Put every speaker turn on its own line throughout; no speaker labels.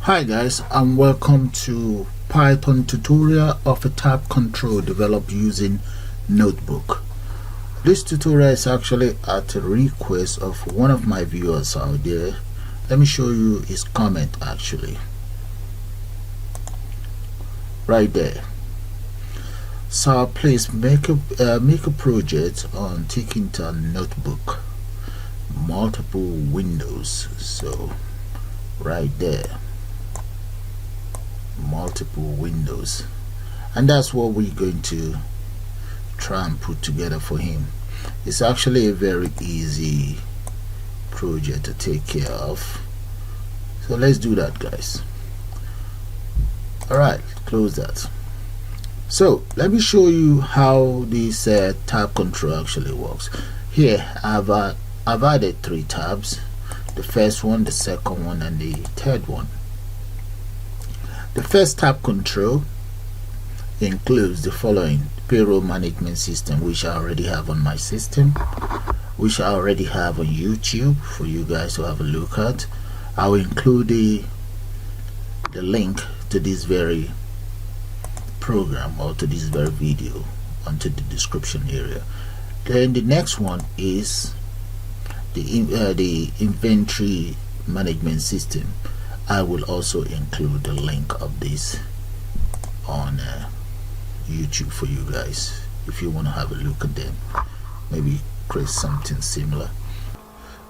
Hi guys, and welcome to Python tutorial of a tab control developed using Notebook. This tutorial is actually at a request of one of my viewers out there. Let me show you his comment actually. Right there. So please make a project on Tkinter Notebook, multiple windows. So right there, multiple windows, and that's what we're going to try and put together for him. It's actually a very easy project to take care of, so let's do that, guys. Alright, close that. So let me show you how this tab control actually works. Here I've added 3 tabs: the first one, the second one, and the third one. The first tab control includes the following: payroll management system, which I already have on my system, which I already have on YouTube for you guys to have a look at. I'll include the link to this very program or to this very video onto the description area. Then the next one is the inventory management system. I will also include the link of this on YouTube for you guys if you want to have a look at them, maybe create something similar.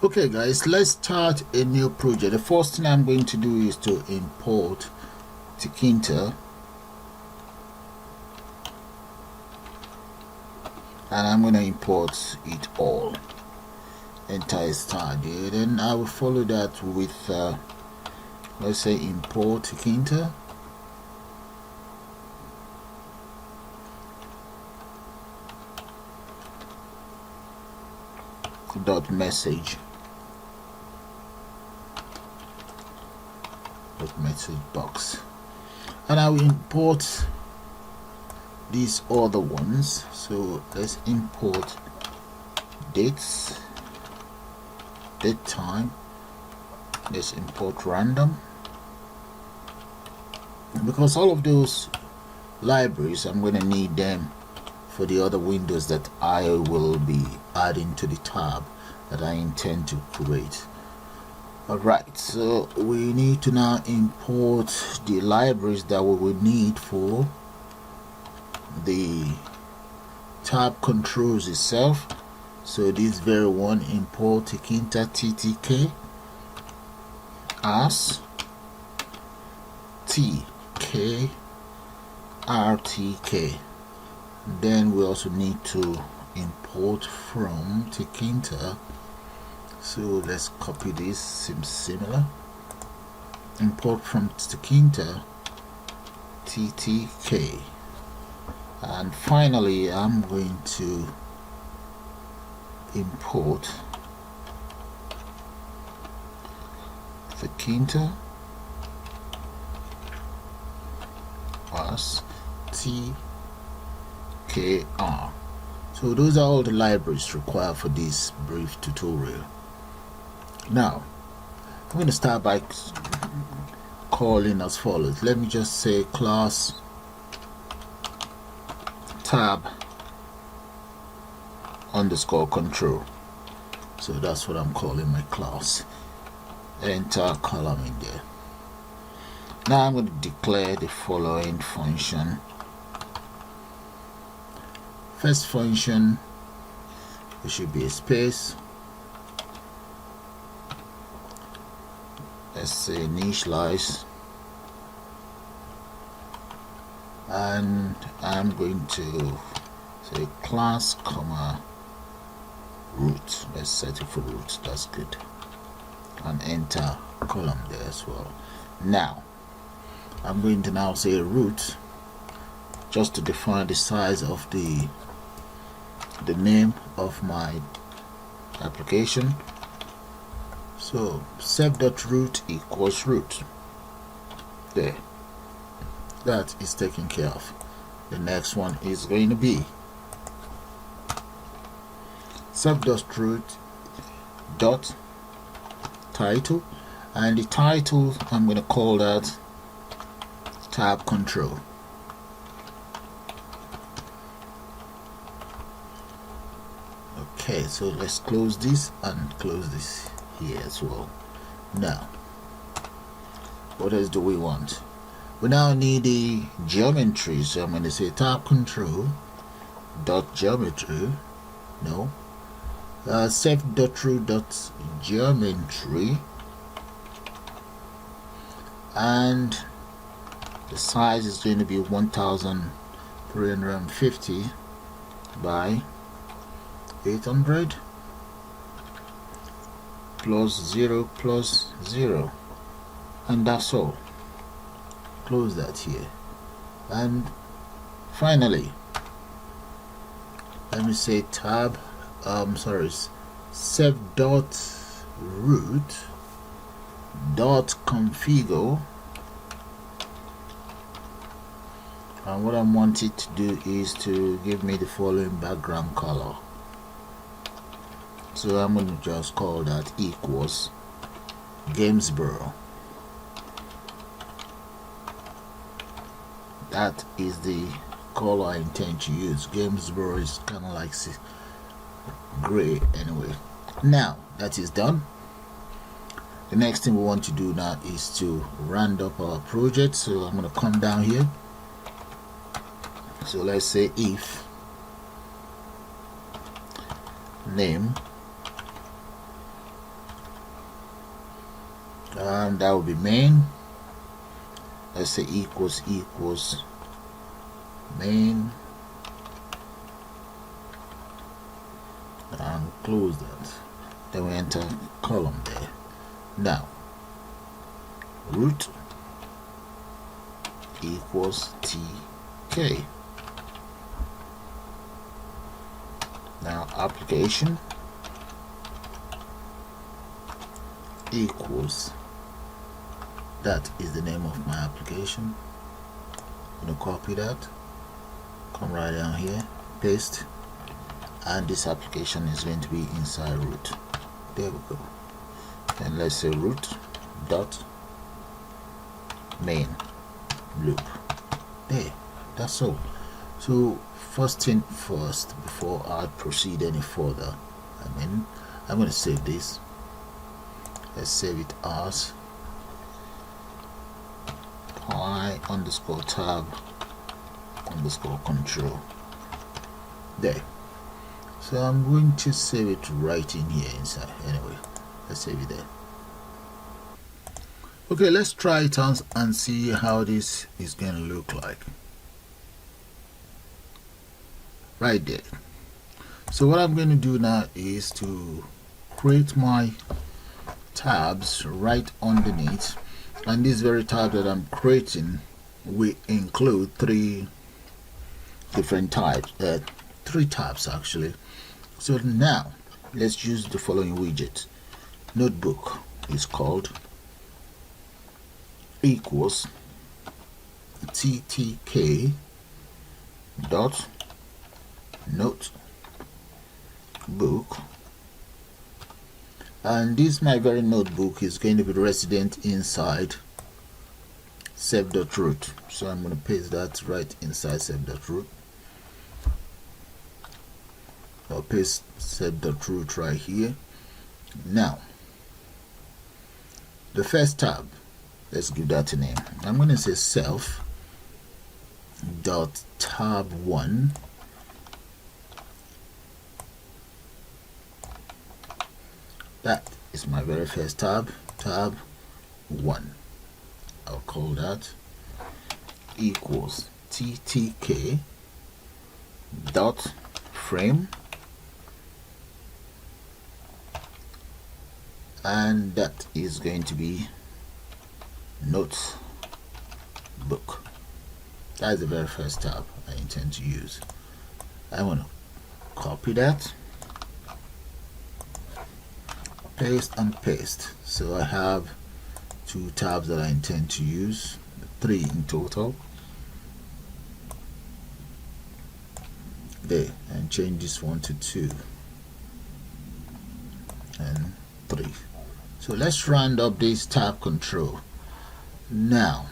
Okay guys, let's start a new project. The first thing I'm going to do is to import Tkinter, and I'm going to import it all, entire study. Then I will follow that with let's say import Tkinter, message box, and I will import these other ones. So let's import dates, date time. Let's import random, because all of those libraries I'm going to need them for the other windows that I will be adding to the tab that I intend to create. Alright, so we need to now import the libraries that we will need for the tab controls itself. So this very one, import Tkinter ttk as tkrtk. Then we also need to import from Tkinter. So let's copy this, seems similar. Import from Tkinter ttk. And finally I'm going to import Tkinter as tkr. So those are all the libraries required for this brief tutorial. Now I'm going to start by calling as follows. Let me just say class tab underscore control. So that's what I'm calling my class. Enter column in there. Now I'm going to declare the following function. First function, there should be a space. Let's say initialize, and I'm going to say class comma root. Let's set it for root. That's good. And enter column there as well. Now I'm going to now say root, just to define the size of the name of my application. So self.root equals root. There, that is taken care of. The next one is going to be self.root dot title, and the title, I'm going to call that tab control. Okay, so let's close this and close this here as well. Now, what else do we want? We now need the geometry, so I'm going to say tab control dot geometry, no, self.root dot geometry, and the size is going to be 1350 by 800 plus 0 plus 0, and that's all. Close that here, and finally let me say tab self dot root dot configure, and what I want it to do is to give me the following background color. So I'm going to just call that equals Gamesboro. That is the color I intend to use. Gamesboro is kind of like gray anyway. Now that is done, the next thing we want to do now is to round up our project. So I'm going to come down here. So let's say if name, and that will be main. Let's say equals main, and close that. Then we enter column there. Now root equals tk. Now application equals, that is the name of my application. I'm going to copy that, come right down here, paste, and this application is going to be inside root. There we go. And let's say root dot main loop. There, that's all. So first thing first, before I proceed any further, I'm going to save this. Let's save it as py underscore tab underscore control. There. So I'm going to save it right in here inside. Anyway, let's save it there. Okay, let's try it out and see how this is going to look like. Right there. So what I'm going to do now is to create my tabs right underneath, and this very tab that I'm creating will include three different types, three tabs actually. So now let's use the following widget. Notebook is called equals ttk dot notebook, and this my very notebook is going to be resident inside self.root. So I'm going to paste that right inside self.root. I'll paste self.root right here. Now the first tab, let's give that a name. I'm going to say self dot tab 1. That is my very first tab, tab 1. I'll call that equals ttk dot frame, and that is going to be notebook. That is the very first tab I intend to use. I want to copy that, paste and paste. So I have two tabs that I intend to use, 3 in total. There, and change this one to 2 and 3. So let's round up this tab control. Now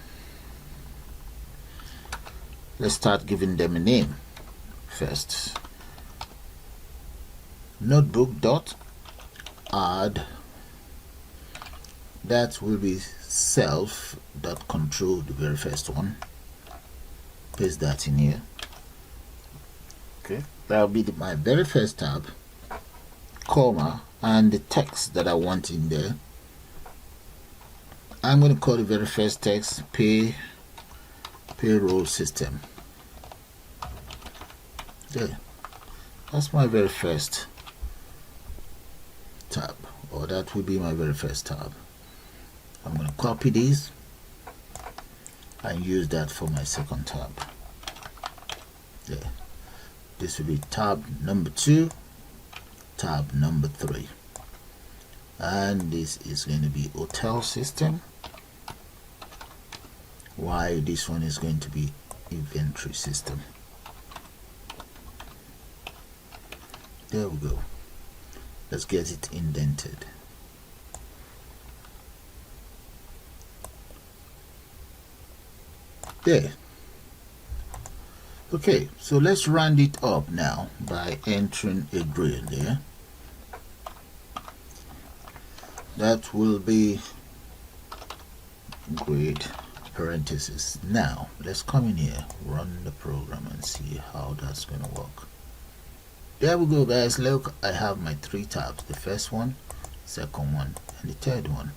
let's start giving them a name. First, notebook dot add, that will be self dot control, the very first one. Paste that in here. Okay, that'll be my very first tab, comma, and the text that I want in there. I'm going to call the very first text payroll system. There, that's my very first tab, or that will be my very first tab. I'm going to copy these and use that for my second tab. There, this will be tab number 2, tab number 3, and this is going to be hotel system, while this one is going to be inventory system. There we go. Let's get it indented. There. Okay, so let's round it up now by entering a grade there. That will be grade parenthesis. Now let's come in here, run the program, and see how that's going to work. There we go, guys. Look, I have my 3 tabs, the first one, second one, and the third one.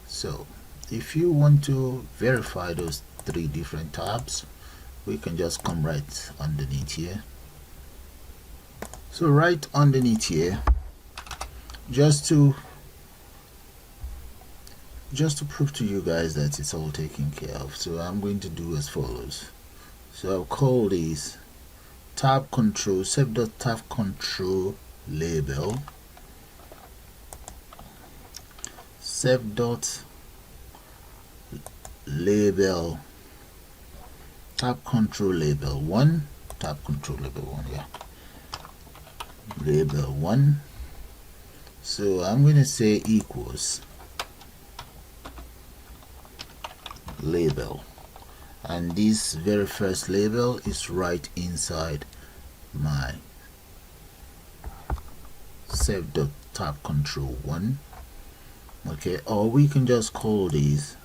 So if you want to verify those 3 different tabs, we can just come right underneath here. So right underneath here, just to prove to you guys that it's all taken care of, so I'm going to do as follows. So I'll call these tab control, self.tab control label, self.label tab control label 1, tab control label 1, yeah, label 1. So I'm going to say equals label, and this very first label is right inside my self.tab control 1. Okay, or we can just call these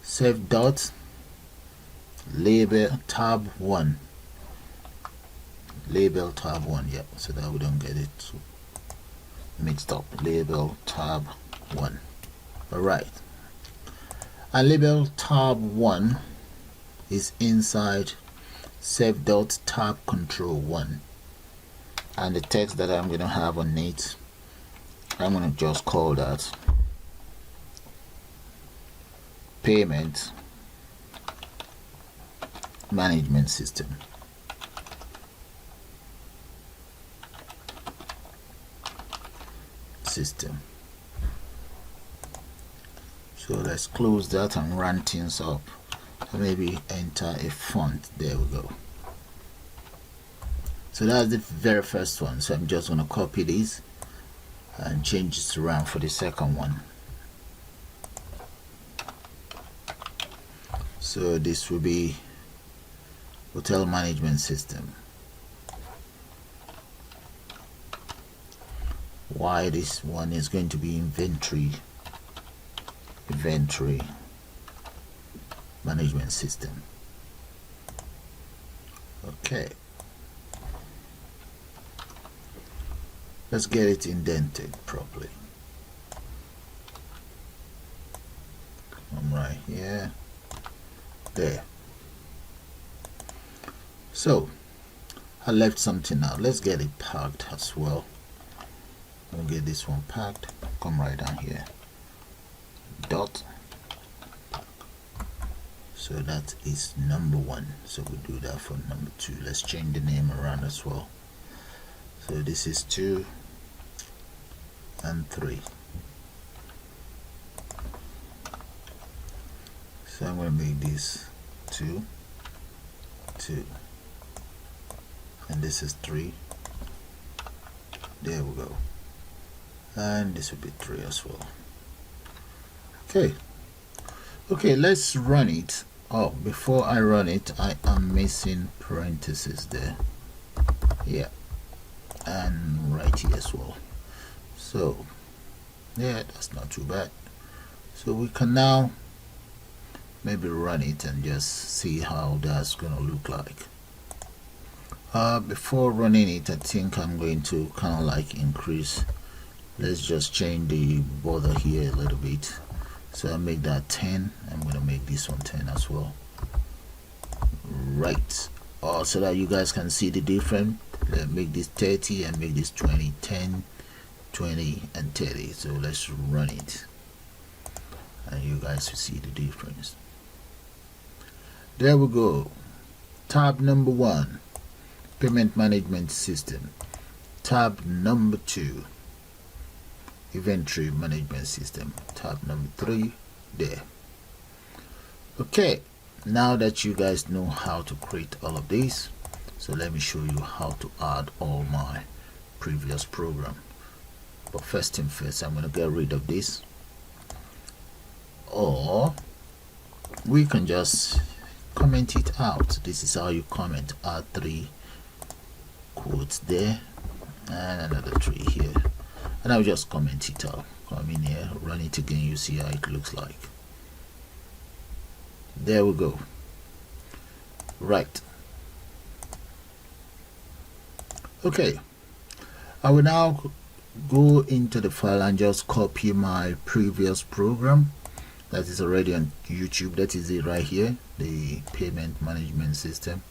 self.label tab 1, label tab 1, yeah, so that we don't get it mixed up. Label tab 1. All right, and label tab 1 is inside self.tab control 1, and the text that I'm going to have on it, I'm going to just call that payment management system. So let's close that and run things up. So maybe enter a font. There we go. So that's the very first one. So I'm just going to copy this and change it around for the second one. So this will be hotel management system. Why this one is going to be inventory management system. Okay, let's get it indented properly. Come right here, there. So I left something out. Let's get it packed as well. We'll get this one packed. Come right down here, dot. So that is number 1. So we'll do that for number 2. Let's change the name around as well. So this is 2 and 3. So I'm going to make this 2, 2, and this is 3. There we go. and this will be 3 as well. Okay, let's run it. Oh, before I run it, I am missing parentheses there. Yeah, and right here as well. So yeah, that's not too bad. So we can now maybe run it and just see how that's gonna look like. Before running it, I think I'm going to kind of like increase. Let's just change the border here a little bit. So I make that 10. I'm gonna make this one 10 as well. Right. So that you guys can see the difference. Let's make this 30 and make this 20, 10, 20 and 30. So let's run it and you guys will see the difference. There we go. Tab number 1, payment management system. Tab number 2, inventory management system. Tab number 3 there. Okay, now that you guys know how to create all of these, so let me show you how to add all my previous program. But first thing first, I'm gonna get rid of this, or we can just comment it out. This is how you comment. Add 3 quotes there and another 3 here, and I'll just comment it out. Come in here, run it again, you see how it looks like. There we go. Right. Okay, I will now go into the file and just copy my previous program that is already on YouTube. That is it right here, the payment management system.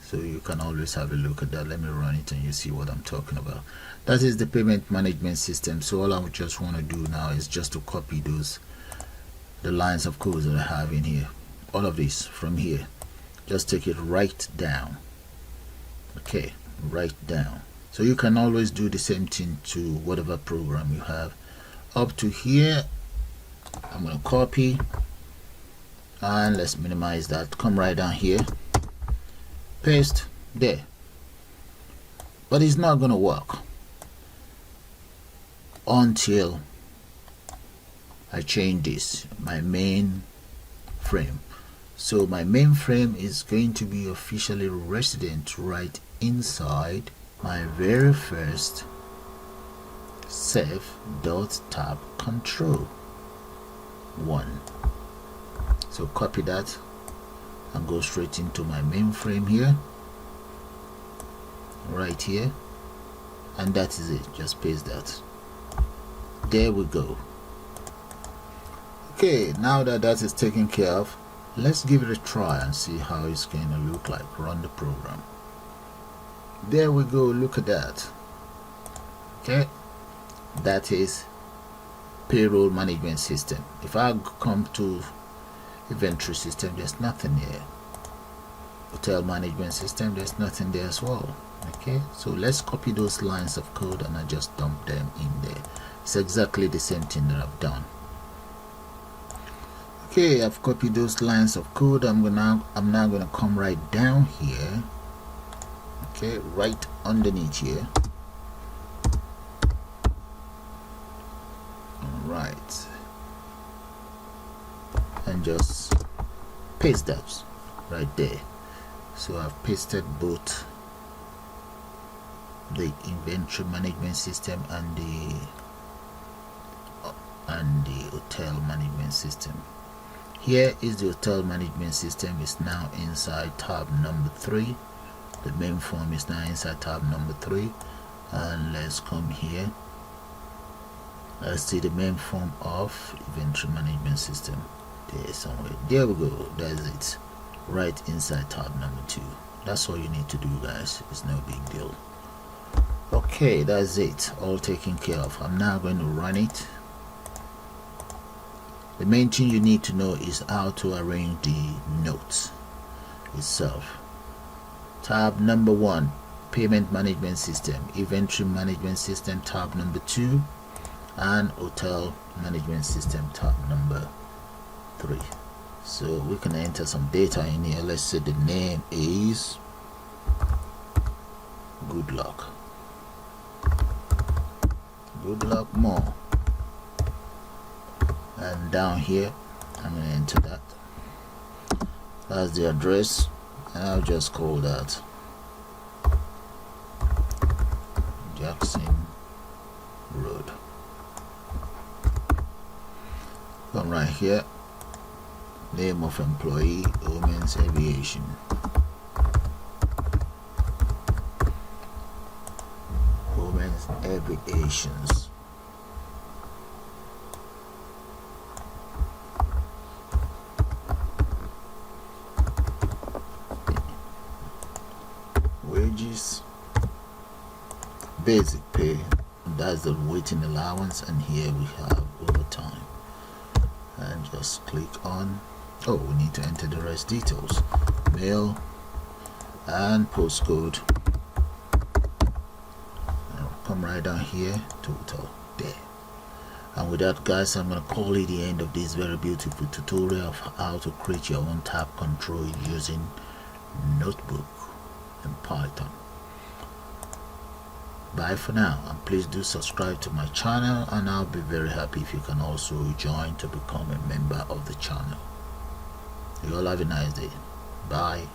So you can always have a look at that. Let me run it and you see what I'm talking about. That is the payment management system. So all I would just want to do now is just to copy the lines of code that I have in here. All of this from here, just take it right down. Okay, right down. So you can always do the same thing to whatever program you have. Up to here, I'm going to copy and let's minimize that. Come right down here, paste there. But it's not going to work until I change this, my main frame. So my main frame is going to be officially resident right inside my very first save.tab control 1. So copy that and go straight into my main frame here, right here, and that is it. Just paste that. There we go. Okay, now that that is taken care of, let's give it a try and see how it's going to look like. Run the program. There we go. Look at that. Okay, that is payroll management system. If I come to inventory system, there's nothing here. Hotel management system, there's nothing there as well. Okay, so let's copy those lines of code and I just dump them in there. It's exactly the same thing that I've done. Okay, I've copied those lines of code. I'm now gonna come right down here. Okay, right underneath here. Alright, and just paste that right there. So I've pasted both the inventory management system and the hotel management system. Here is the hotel management system. Is now inside tab number 3. The main form is now inside tab number 3, and let's come here. Let's see the main form of inventory management system there somewhere. There we go. That's it, right inside tab number 2. That's all you need to do, guys. It's no big deal. Okay, that's it, all taken care of. I'm now going to run it. The main thing you need to know is how to arrange the notes itself. Tab number 1, payment management system, inventory management system, tab number 2, and hotel management system, tab number 3. So we can enter some data in here. Let's say the name is Good Luck. good luck more. And down here I'm going to enter that. That's the address, and I'll just call that Jackson Road. Come right here, name of employee, Women's Aviation. Women's Aviations. Wages, basic pay, that's the waiting allowance, and here we have overtime. And just click on, oh, we need to enter the rest details, mail and postcode. I'll come right down here, total, there. And with that, guys, I'm going to call it the end of this very beautiful tutorial of how to create your own tab control using Notebook and Python. Bye for now, and please do subscribe to my channel, and I'll be very happy if you can also join to become a member of the channel. You all have a nice day. Bye.